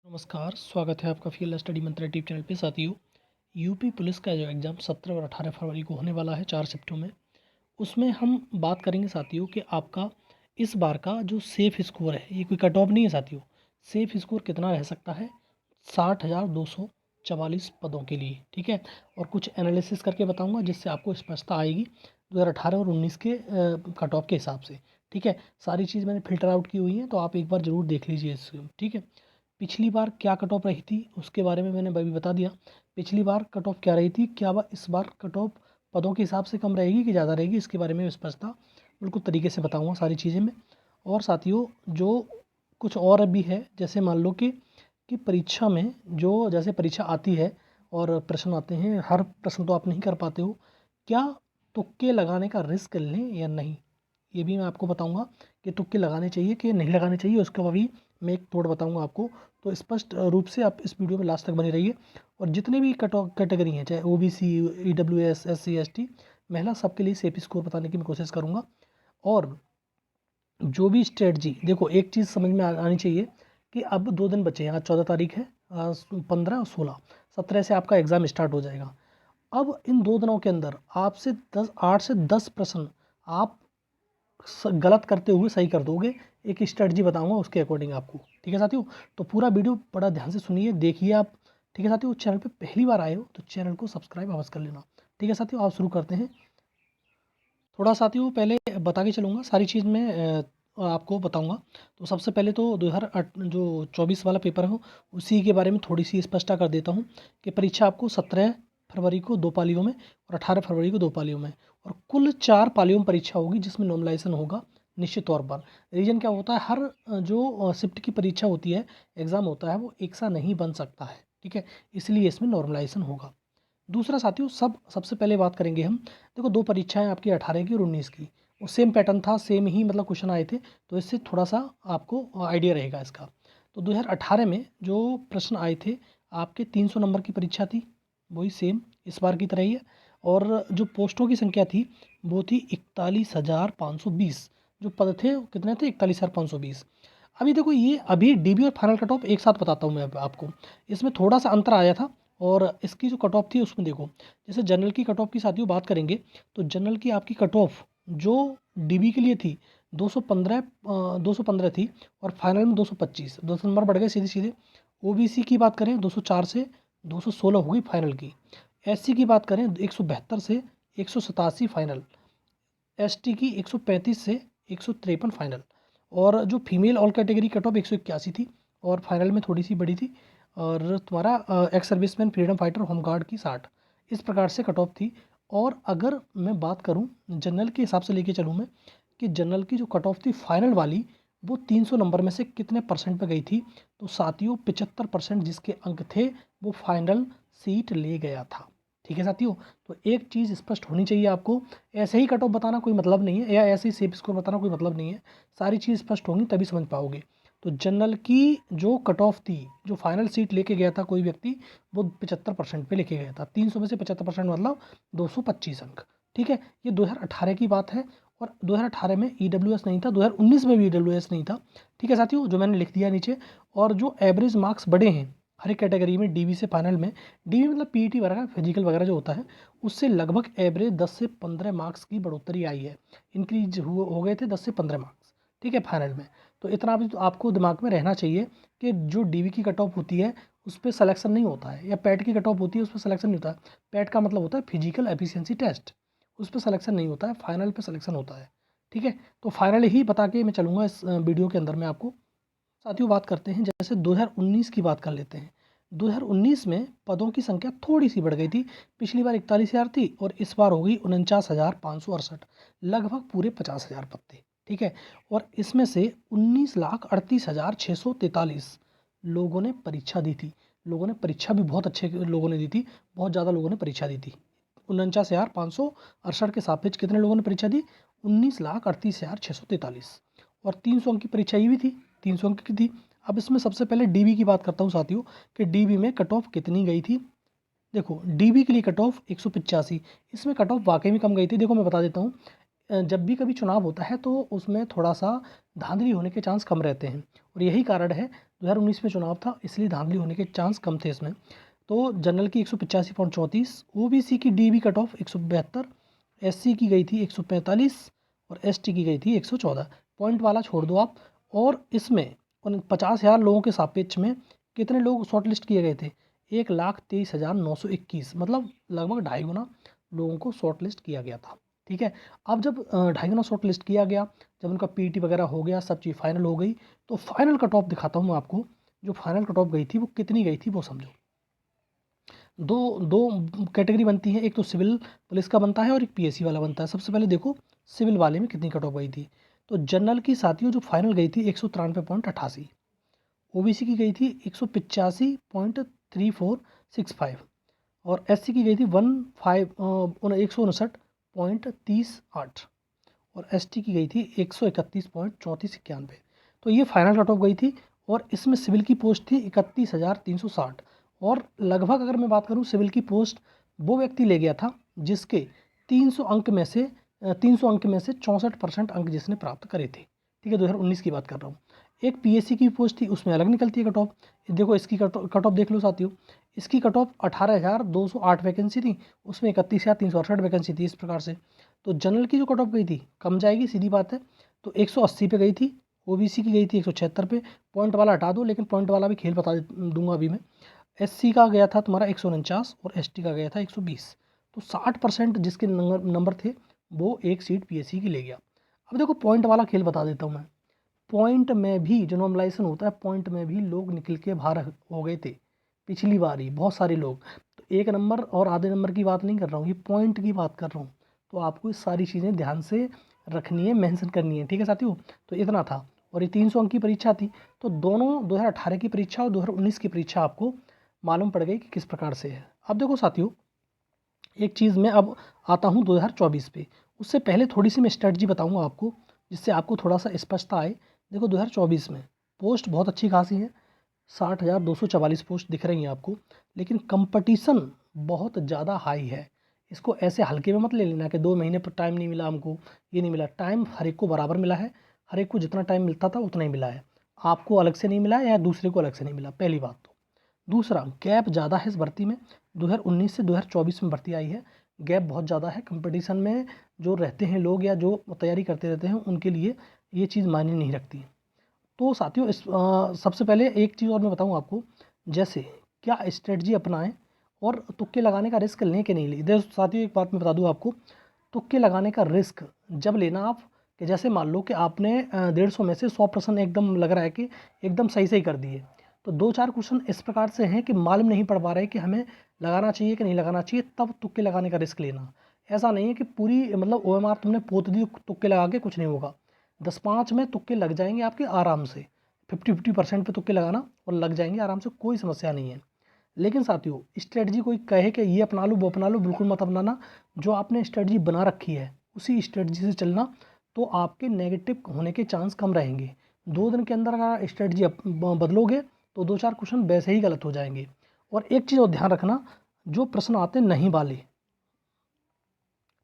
नमस्कार, स्वागत है आपका फील्ड स्टडी मंत्र यूट्यूब चैनल पे। साथियों, यूपी पुलिस का जो एग्ज़ाम 17 और 18 फरवरी को होने वाला है 4 शिफ्टों में, उसमें हम बात करेंगे साथियों कि आपका इस बार का जो सेफ़ स्कोर है, ये कोई कट ऑफ नहीं है साथियों। सेफ़ स्कोर कितना रह सकता है? 60,244 पदों के लिए, ठीक है। और कुछ एनालिसिस करके बताऊंगा जिससे आपको स्पष्टता आएगी 2018 और 19 के कट ऑफ के हिसाब से, ठीक है। सारी चीज़ मैंने फ़िल्टर आउट की हुई है, तो आप एक बार ज़रूर देख लीजिए इसको, ठीक है। पिछली बार क्या कट ऑफ रही थी उसके बारे में मैंने अभी बता दिया। पिछली बार कट ऑफ क्या रही थी, क्या वह इस बार कट ऑफ पदों के हिसाब से कम रहेगी कि ज़्यादा रहेगी, इसके बारे में स्पष्टता बिल्कुल तरीके से बताऊंगा सारी चीज़ें मैं। और साथियों, जो कुछ और भी है, जैसे मान लो कि परीक्षा में जो जैसे परीक्षा आती है और प्रश्न आते हैं, हर प्रश्न तो आप नहीं कर पाते हो, क्या तुक्के लगाने का रिस्क लें या नहीं, ये भी मैं आपको बताऊंगा कि तुक्के लगाने चाहिए कि नहीं लगाने चाहिए, उसका भी मैं एक तोड़ बताऊंगा आपको। तो स्पष्ट रूप से आप इस वीडियो में लास्ट तक बने रहिए। और जितने भी कैटेगरी हैं, चाहे ओबीसी, ईडब्ल्यूएस, एससी, एसटी, महिला, सबके लिए सेफ स्कोर बताने की मैं कोशिश करूंगा। और जो भी स्ट्रेटजी, देखो एक चीज़ समझ में आनी चाहिए कि अब 2 दिन बचे हैं, आज 14 तारीख है, 15 और 16, 17 से आपका एग्ज़ाम स्टार्ट हो जाएगा। अब इन 2 दिनों के अंदर आपसे 8 से 10 प्रश्न आप गलत करते हुए सही कर दोगे। एक स्ट्रेटजी बताऊंगा उसके अकॉर्डिंग आपको, ठीक है साथियों। तो पूरा वीडियो बड़ा ध्यान से सुनिए, देखिए आप, ठीक है साथियों। चैनल पे पहली बार आए हो तो चैनल को सब्सक्राइब अवश्य कर लेना, ठीक है साथियों। आप शुरू करते हैं। थोड़ा साथियों पहले बता के चलूँगा, सारी चीज़ मैं आपको बताऊंगा। तो सबसे पहले तो 2008 जो 24 वाला पेपर हो, उसी के बारे में थोड़ी सी स्पष्टता कर देता हूँ कि परीक्षा आपको 17 फरवरी को 2 पालियों में और 18 फरवरी को 2 पालियों में, और कुल 4 पालियों में परीक्षा होगी, जिसमें नॉर्मलाइजेशन होगा निश्चित तौर पर। रीजन क्या होता है, हर जो शिफ्ट की परीक्षा होती है, एग्ज़ाम होता है, वो एक सा नहीं बन सकता है, ठीक है। इसलिए इसमें नॉर्मलाइजेशन होगा। दूसरा साथियों, सबसे पहले बात करेंगे हम, देखो 2 परीक्षाएं आपकी 18 की और 19 की, वो सेम पैटर्न था, सेम ही मतलब क्वेश्चन आए थे, तो इससे थोड़ा सा आपको आइडिया रहेगा इसका। तो 2018 में जो प्रश्न आए थे आपके, 300 नंबर की परीक्षा थी, वही सेम इस बार की तरह ही है। और जो पोस्टों की संख्या थी वो थी 41,520। जो पद थे वो कितने थे, 41,520। अभी देखो, ये अभी डीबी और फाइनल कट ऑफ एक साथ बताता हूँ मैं अब आपको। इसमें थोड़ा सा अंतर आया था, और इसकी जो कट ऑफ थी उसमें देखो, जैसे जनरल की कट ऑफ की साथियों बात करेंगे, तो जनरल की आपकी कट ऑफ जो डीबी के लिए थी 215, 215 थी, और फाइनल में 225, 200 नंबर बढ़ गए सीधे सीधे। ओबीसी की बात करें 204 से 216 हो गई फाइनल की। एससी की बात करें 172 से 187 फाइनल। एसटी की 135 से 153 फाइनल। और जो female all category cut off 181 थी, और फाइनल में थोड़ी सी बड़ी थी। और तुम्हारा ex serviceman, freedom fighter, home guard की 60। इस प्रकार से कट ऑफ थी। और अगर मैं बात करूं जनरल के हिसाब से लेके चलूं मैं, कि जनरल की जो कट ऑफ थी फाइनल वाली, वो 300 नंबर में से कितने परसेंट पे गई थी, तो साथियों 75% जिसके अंक थे वो फाइनल सीट ले गया था, ठीक है साथियों। तो एक चीज़ स्पष्ट होनी चाहिए आपको, ऐसे ही कट ऑफ बताना कोई मतलब नहीं है, या ऐसे ही सेफ स्कोर बताना कोई मतलब नहीं है। सारी चीज़ स्पष्ट होंगी तभी समझ पाओगे। तो जनरल की जो कट ऑफ थी, जो फाइनल सीट लेके गया था कोई व्यक्ति, वो 75% पे लेके गया था। 300 में से 75% मतलब 225 अंक, ठीक है। ये 2018 की बात है। और 2018 में ईडब्ल्यूएस नहीं था, 2019 में भी ईडब्ल्यूएस नहीं था, ठीक है साथियों, जो मैंने लिख दिया नीचे। और जो एवरेज मार्क्स बढ़े हैं हर एक कैटेगरी में, डीबी से फाइनल में, डीबी मतलब पीईटी वगैरह, फिजिकल वगैरह जो होता है, उससे लगभग एवरेज 10 से 15 मार्क्स की बढ़ोतरी आई है। इंक्रीज हो गए थे 10 से 15 मार्क्स, ठीक है, फाइनल में। तो इतना भी तो आपको दिमाग में रहना चाहिए कि जो डीबी की कट ऑफ होती है उस पर सिलेक्शन नहीं होता है, या पैट की कट ऑफ होती है उस पर सिलेक्शन नहीं होता है। पैट का मतलब होता है फिजिकल एफिशिएंसी टेस्ट, उस पर सिलेक्शन नहीं होता है, फाइनल पे सिलेक्शन होता है, ठीक है। तो फाइनल ही बता के मैं चलूँगा इस वीडियो के अंदर में आपको। साथियों बात करते हैं, जैसे 2019 की बात कर लेते हैं। 2019 में पदों की संख्या थोड़ी सी बढ़ गई थी। पिछली बार 41,000 थी और इस बार हो गई 49,568, लगभग पूरे 50,000 पद थे, ठीक है। और इसमें से 19,38,643 लोगों ने परीक्षा दी थी। लोगों ने परीक्षा भी बहुत अच्छे लोगों ने दी थी, बहुत ज़्यादा लोगों ने परीक्षा दी थी। 49,568 के सापेक्ष कितने लोगों ने परीक्षा दी, 19,38,643। और 300 अंक की परीक्षा ये भी थी, 300 अंक की थी। अब इसमें सबसे पहले डीबी की बात करता हूँ साथियों, कि डीबी में कट ऑफ कितनी गई थी। देखो डीबी के लिए कट ऑफ 185, इसमें कट ऑफ वाकई में कम गई थी। देखो मैं बता देता हूँ, जब भी कभी चुनाव होता है तो उसमें थोड़ा सा धांधली होने के चांस कम रहते हैं, और यही कारण है 2019 में चुनाव था, इसलिए धांधली होने के चांस कम थे इसमें। तो जनरल की 185.34, ओबीसी की डीबी कट ऑफ 172, एससी की गई थी 145 और एसटी की गई थी 114। पॉइंट वाला छोड़ दो आप। और इसमें 50,000 लोगों के सापेक्ष में कितने लोग शॉर्ट लिस्ट किए गए थे? 1,23,921, मतलब लगभग 2.5 गुना लोगों को शॉर्ट लिस्ट किया गया था। ठीक है, अब जब 2.5 गुना शॉर्ट लिस्ट किया गया, जब उनका पीटी वगैरह हो गया, सब चीज़ फाइनल हो गई, तो फाइनल कट ऑफ दिखाता हूँ मैं आपको। जो फाइनल कट ऑफ गई थी वो कितनी गई थी वो समझो। दो दो कैटेगरी बनती है, एक तो सिविल पुलिस का बनता है और एक पीएससी वाला बनता है। सबसे पहले देखो सिविल वाले में कितनी कट ऑफ गई थी। तो जनरल की साथियों जो फाइनल गई थी 193.88, ओबीसी की गई थी 185.3465 और एससी की गई थी 159.38 और एसटी की गई थी 131.3491। तो ये फाइनल कट ऑफ गई थी। और इसमें सिविल की पोस्ट थी 31,360 और लगभग अगर मैं बात करूँ सिविल की पोस्ट वो व्यक्ति ले गया था जिसके 300 अंक में से 64% अंक जिसने प्राप्त करे थे। ठीक है, 2019 की बात कर रहा हूँ। एक पीएससी की पोस्ट थी, उसमें अलग निकलती है कट ऑफ। देखो इसकी कट ऑफ देख लो साथियों, इसकी कट ऑफ 18,208 वैकेंसी थी, उसमें 31,368 वैकेंसी थी इस प्रकार से। तो जनरल की जो कट ऑफ गई थी कम जाएगी, सीधी बात है। तो 180 पे गई थी, ओबीसी की गई थी 176 पे। पॉइंट वाला हटा दो, लेकिन पॉइंट वाला भी खेल बता दूंगा अभी मैं। एससी का गया था तुम्हारा 149 और एसटी का गया था 120। तो 60% जिसके नंबर थे वो एक सीट पीएससी की ले गया। अब देखो पॉइंट वाला खेल बता देता हूँ मैं। पॉइंट में भी जो नॉर्मलाइजेशन होता है, पॉइंट में भी लोग निकल के बाहर हो गए थे पिछली बार ही, बहुत सारे लोग। तो एक नंबर और आधे नंबर की बात नहीं कर रहा हूँ, ये पॉइंट की बात कर रहा हूँ। तो आपको ये सारी चीज़ें ध्यान से रखनी है, मेंशन करनी है। ठीक है साथियों, तो इतना था। और ये 300 अंक की परीक्षा थी। तो दोनों 2018 की परीक्षा और 2019 की परीक्षा आपको मालूम पड़ गई कि किस प्रकार से है। अब देखो साथियों, एक चीज़ मैं अब आता हूँ 2024 पे। उससे पहले थोड़ी सी मैं स्ट्रेटजी बताऊँगा आपको, जिससे आपको थोड़ा सा स्पष्टता आए। देखो 2024 में पोस्ट बहुत अच्छी खासी है, 60,244 पोस्ट दिख रही हैं आपको, लेकिन कंपटीशन बहुत ज़्यादा हाई है। इसको ऐसे हल्के में मत ले लेना कि 2 महीने पर टाइम नहीं मिला हमको, ये नहीं मिला। टाइम हर एक को बराबर मिला है, हर एक को जितना टाइम मिलता था उतना ही मिला है। आपको अलग से नहीं मिला या दूसरे को अलग से नहीं मिला, पहली बात तो। दूसरा, गैप ज़्यादा है इस भर्ती में। 2019 से 2024 में भर्ती आई है, गैप बहुत ज़्यादा है। कंपटीशन में जो रहते हैं लोग या जो तैयारी करते रहते हैं उनके लिए ये चीज़ मायने नहीं रखती। तो साथियों सबसे पहले एक चीज़ और मैं बताऊँ आपको, जैसे क्या स्ट्रेटजी अपनाएं और तुक्के लगाने का रिस्क लें कि नहीं लें। देखो साथियों, एक बात मैं बता दूँ आपको, तुक्के लगाने का रिस्क जब लेना आप, कि जैसे मान लो कि आपने 150 में से 100% एकदम लग रहा है कि एकदम सही सही कर दिए, तो 2-4 क्वेश्चन इस प्रकार से हैं कि मालूम नहीं पड़ पा रहे कि हमें लगाना चाहिए कि नहीं लगाना चाहिए, तब तुक्के लगाने का रिस्क लेना। ऐसा नहीं है कि पूरी मतलब ओएमआर तुमने पोत दी, तुक्के लगा के कुछ नहीं होगा। 10-5 में तुक्के लग जाएंगे आपके आराम से, 50-50% पे तुक्के लगाना और लग जाएंगे आराम से, कोई समस्या नहीं है। लेकिन साथियों, स्ट्रेटजी कोई कहे कि ये अपना लो वो अपना लो, बिल्कुल मत अपनाना। जो आपने स्ट्रेटजी बना रखी है उसी स्ट्रेटजी से चलना, तो आपके नेगेटिव होने के चांस कम रहेंगे। 2 दिन के अंदर अगर स्ट्रेटजी बदलोगे तो 2-4 क्वेश्चन वैसे ही गलत हो जाएंगे। और एक चीज़ और ध्यान रखना, जो प्रश्न आते नहीं वाले,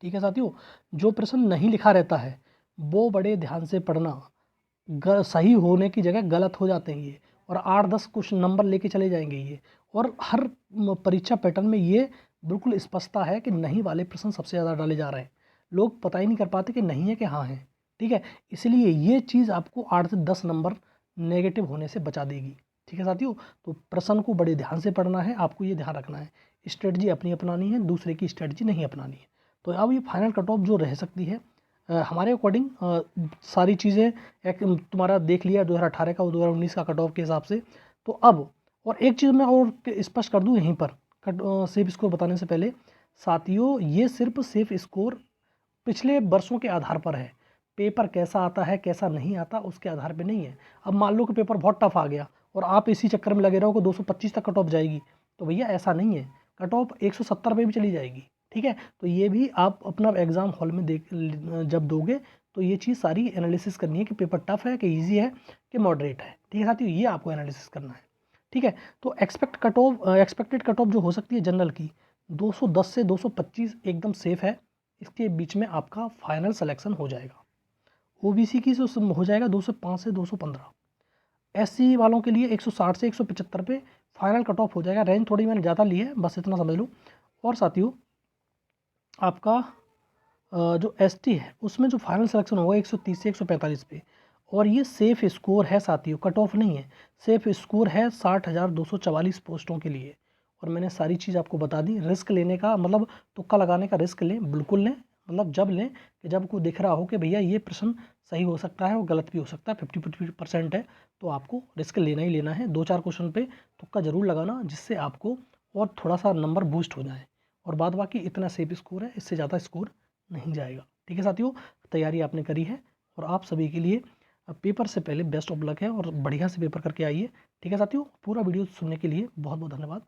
ठीक है साथियों, जो प्रश्न नहीं लिखा रहता है वो बड़े ध्यान से पढ़ना। सही होने की जगह गलत हो जाते हैं ये, और 8-10 कुछ नंबर लेके चले जाएंगे ये। और हर परीक्षा पैटर्न में ये बिल्कुल स्पष्टता है कि नहीं वाले प्रश्न सबसे ज़्यादा डाले जा रहे हैं। लोग पता ही नहीं कर पाते कि नहीं है कि हाँ है। ठीक है, इसलिए ये चीज़ आपको 8 से 10 नंबर नेगेटिव होने से बचा देगी। ठीक है साथियों, तो प्रश्न को बड़े ध्यान से पढ़ना है, आपको ये ध्यान रखना है। स्ट्रेटजी अपनी अपनानी है, दूसरे की स्ट्रेटजी नहीं अपनानी है। तो अब ये फाइनल कट ऑफ जो रह सकती है हमारे अकॉर्डिंग, सारी चीज़ें एक तुम्हारा देख लिया 2018 का और 2019 का कट ऑफ के हिसाब से। तो अब और एक चीज़ मैं और स्पष्ट कर दूं यहीं पर, सेफ स्कोर बताने से पहले साथियों, ये सिर्फ सेफ स्कोर पिछले वर्षों के आधार पर है। पेपर कैसा आता है कैसा नहीं आता उसके आधार पे नहीं है। अब मान लो कि पेपर बहुत टफ आ गया और आप इसी चक्कर में लगे रहो कि 225 तक कट ऑफ जाएगी, तो भैया ऐसा नहीं है। कट ऑफ 170 पे भी चली जाएगी। ठीक है, तो ये भी आप अपना एग्ज़ाम हॉल में देख जब दोगे तो ये चीज़ सारी एनालिसिस करनी है कि पेपर टफ है कि ईजी है कि मॉडरेट है। ठीक है साथियों, ये आपको एनालिसिस करना है। ठीक है, तो एक्सपेक्टेड कट ऑफ जो हो सकती है जनरल की 210 से 225 एकदम सेफ है। इसके बीच में आपका फाइनल सिलेक्शन हो जाएगा। ओबीसी की हो जाएगा 205 से 215। SC वालों के लिए 160 से 175 पे फाइनल कट ऑफ हो जाएगा। रेंज थोड़ी मैंने ज़्यादा ली है, बस इतना समझ लो। और साथियों आपका जो ST है उसमें जो फाइनल सिलेक्शन होगा 130 से 145 पे, और ये सेफ स्कोर है साथियों, कट ऑफ नहीं है, सेफ स्कोर है 60,244 पोस्टों के लिए। और मैंने सारी चीज़ आपको बता दी। रिस्क लेने का मतलब तुक्का लगाने का रिस्क लें, बिल्कुल लें, मतलब जब लें कि जब को दिख रहा हो कि भैया ये प्रश्न सही हो सकता है और गलत भी हो सकता है, 50% है, तो आपको रिस्क लेना ही लेना है। 2-4 क्वेश्चन पे तुक्का जरूर लगाना, जिससे आपको और थोड़ा सा नंबर बूस्ट हो जाए। और बाद बाकी इतना सेफ स्कोर है, इससे ज़्यादा स्कोर नहीं जाएगा। ठीक है साथियों, तैयारी आपने करी है और आप सभी के लिए पेपर से पहले बेस्ट ऑफ लक है और बढ़िया से पेपर करके आइए। ठीक है साथियों, पूरा वीडियो सुनने के लिए बहुत बहुत धन्यवाद।